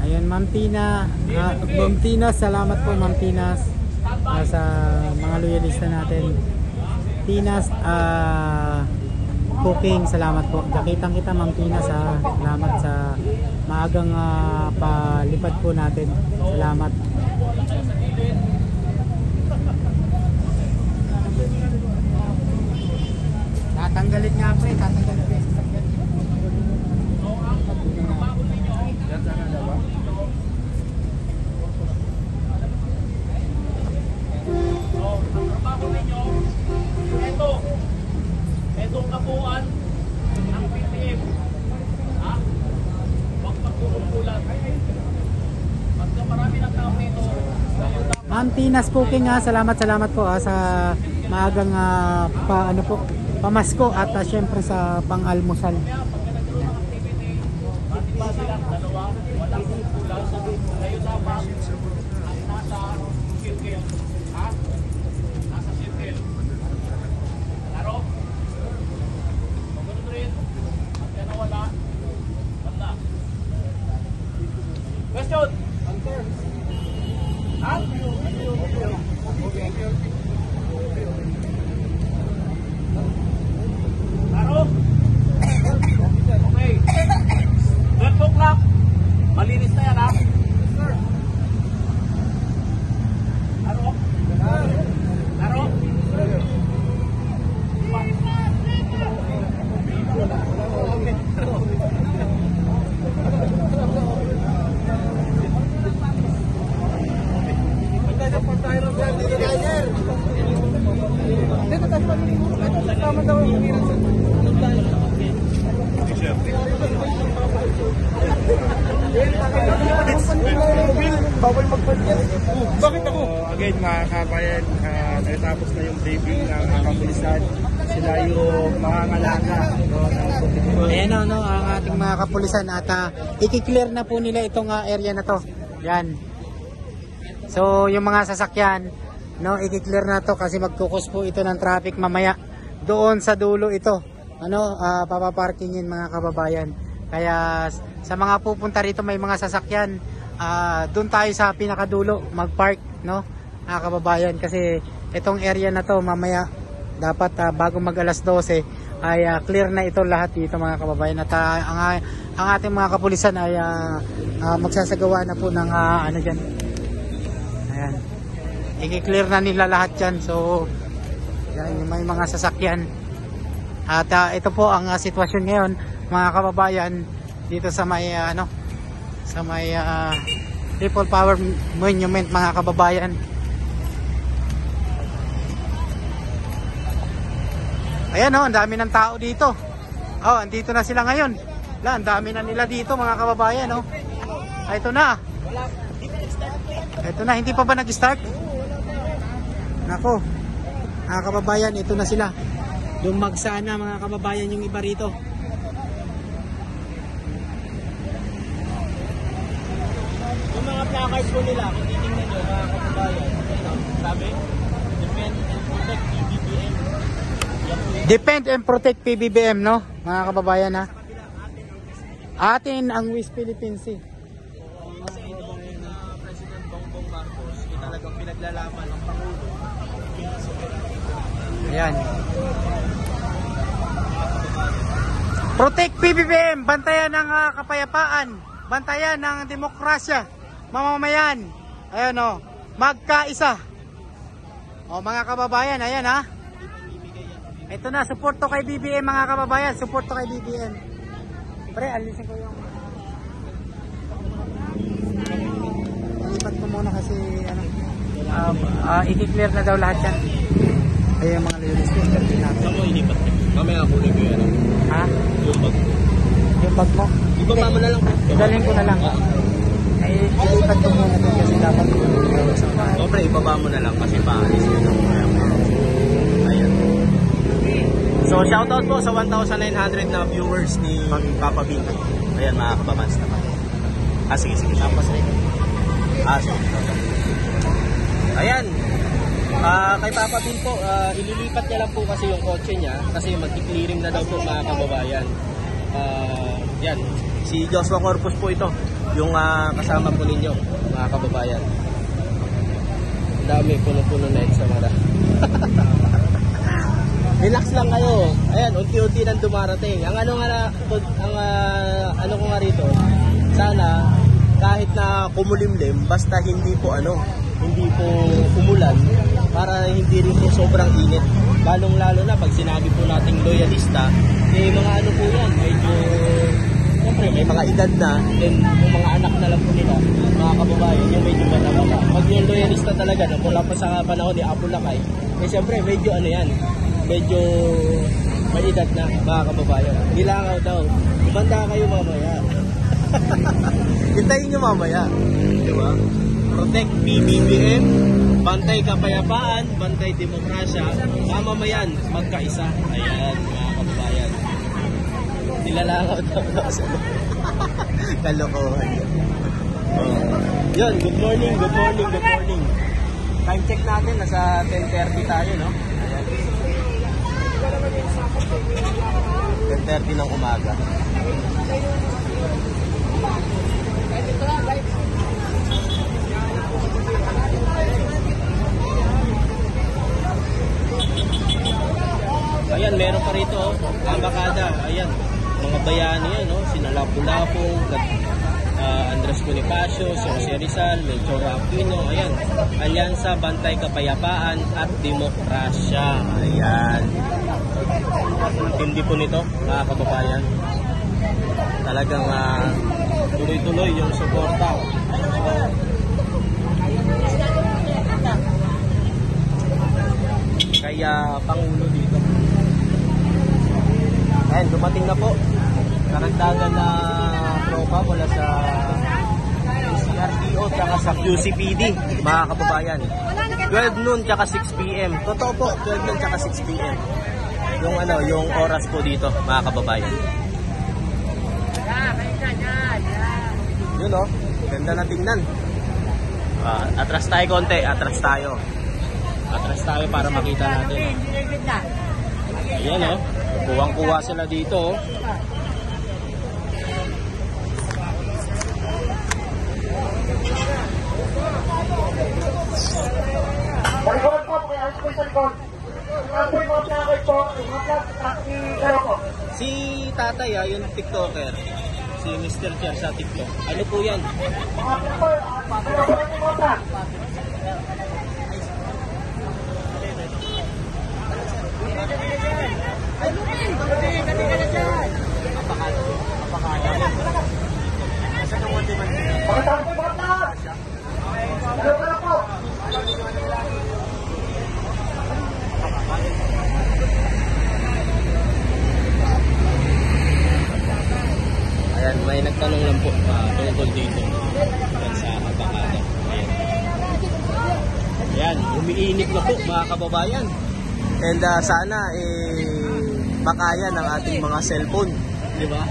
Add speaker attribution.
Speaker 1: Ayan, Ma'am Tina. Ma'am Tina, salamat po Ma'am Tina sa mga loyalista natin. Tina's Cooking, salamat po. Nakitang kita Ma'am Tina, salamat sa maagang palipad po natin. Salamat. Tatanggalin nga pre, tatanggalin pre.
Speaker 2: Itong kabuuan ng PPM. Ha? Huwag magkukumpulan. Pagka marami ng tao nito,
Speaker 1: Ma'am Tina's Cooking salamat po sa maagang pamasko at syempre sa pang-almusal.
Speaker 2: walang kumpulan. Ngayon dapat ay nasa circle. Ha? Nasa circle. Laro? Pagpunod rin. At yan wala. Wala. Question? Ha? Laro? Okay. 12 o'clock. Malinis na yan, ha? Laro? Laro?
Speaker 3: Bawal magpagyan. Bakit ako? Again mga kabayan, natapos na yung debut ng kapulisan. Sila yung mga ngalaga.
Speaker 1: Ayan ang ating mga kapulisan at i-clear na po nila itong area na to. Yan. So yung mga sasakyan, i-clear na to kasi magkukos po ito ng traffic mamaya. Doon sa dulo ito. Papaparkingin mga kababayan. Kaya sa mga pupunta rito may mga sasakyan, doon tayo sa pinakadulo mag-park, mga kababayan, kasi itong area na to mamaya dapat bago mag alas 12 ay clear na ito lahat dito mga kababayan, at ang ating mga kapulisan ay magsasagawa na po ng dyan. Ayan, i-clear na nila lahat dyan. So yan, may mga sasakyan at ito po ang sitwasyon ngayon mga kababayan dito sa may sa may People Power Monument mga kababayan. Ayan ang dami ng tao dito. Andito na sila ngayon. Ang dami na nila dito mga kababayan. Ito na. Ito na, hindi pa ba nag-start? Nako. Mga kababayan, ito na sila. Dumagsa na mga kababayan yung iba rito.
Speaker 2: Yung mga placards po nila, kung titingnan nyo mga kababayan, sabi, Defend and Protect PBBM.
Speaker 1: Defend and Protect PBBM, mga kababayan ha. Atin ang West Philippine Sea.
Speaker 2: Kasi ito, President Bongbong Marcos, yung talagang pinaglalaman ng Pangulo.
Speaker 1: Ayan. Protect PBBM, bantayan ng kapayapaan, bantayan ng demokrasya, mamamayan. Ayan magkaisa. Mga kababayan, ayan ha. Ito na, support to kay BBM mga kababayan, support to kay BBM. Pre, alisin ko yung lipat ko muna kasi i-clear na daw lahat yan. Ay yung mga loyalistas natin.
Speaker 2: Ako inipat ko. Mamaya kunin ko yan.
Speaker 1: Ha?
Speaker 2: Yung bag.
Speaker 1: Yung bag mo?
Speaker 2: Ibaba mo na lang.
Speaker 1: Idalhin ko na lang. Ay, ilipat ko muna doon kasi dapat
Speaker 2: O pre, ibaba mo na lang kasi paalis ko na. Ayan. So shoutout po sa 1,900 na viewers ni Papa Bin. Ayan mga kabamans naman. Sige. Tapos rin. Sige. Ayan. Kay Papa Bin po, ililipat niya lang po kasi yung kotse niya kasi mag-clearing na daw po mga kababayan. Yan. Si Joshua Corpus po ito, yung kasama po ninyo, mga kababayan. Ang dami, puno-puno na ito sa mara. Relax lang kayo. Ayan, unti-unti nang dumarating. Ang ano ko nga rito, sana kahit na kumulimlim, basta hindi po umulan, para hindi rin po sobrang init. Lalong-lalo na pag sinabi po nating loyalista, mga ano po yan, medyo, siyempre may mga edad na, then yung mga anak na lang po nila, mga kababayan, yung medyo bata-bata. Pag yung loyalista talaga, na mula pa sa panahon ni Apo Lakay, siyempre medyo medyo may edad na, mga kababayan. Nilangaw daw, ibanda kayo mamaya. Hintayin nyo mamaya. Diba? Protect PBBM, bantay kapayapaan, bantay demokrasya, mamamayan, magkaisa. Ayan, mga kababayan. Nilalangaw daw. Kalokohan yun. Yun, good morning. Time check natin, nasa 10:30 tayo, no? Ayan. 10:30 ng umaga. Ayan, meron pa rito, Ambacada. Ayan, mga bayani yan, no? Sina Lapu-Lapu, Andres Bonifacio, Jose Rizal, Melchor Aquino. Ayan, Alyansa Bantay Kapayapaan at Demokrasya. Ayan. Hindi po nito, mga kababayan. Talagang tuloy-tuloy yung suporta. Kaya Pangulo dito. Ayan, dumating na po. Karagdagan na tropa mula sa CRPO tsaka sa QCPD, mga kababayan. 12 noon tsaka 6 PM. Totoo po, 12 noon tsaka 6 PM. Yung oras po dito, mga kababayan. Yun o, ganda na tingnan. Atras tayo konti, atras tayo para makita natin. Ayan o, kuwang-kuwa sila dito o.
Speaker 4: Malikod po, kaya po sa likod. Mga plakay po, mga plakay po.
Speaker 2: Si tatay yung TikToker. Si Mr. Cher sa TikTok. Ano po yan?
Speaker 4: Mga plakay.
Speaker 2: Ayan, may nagtanong lang po tungkol dito. Ayan, sa Ambacada. Ayan, umiinit na po mga kababayan. And sana makaya ng ating mga cellphone, di ba?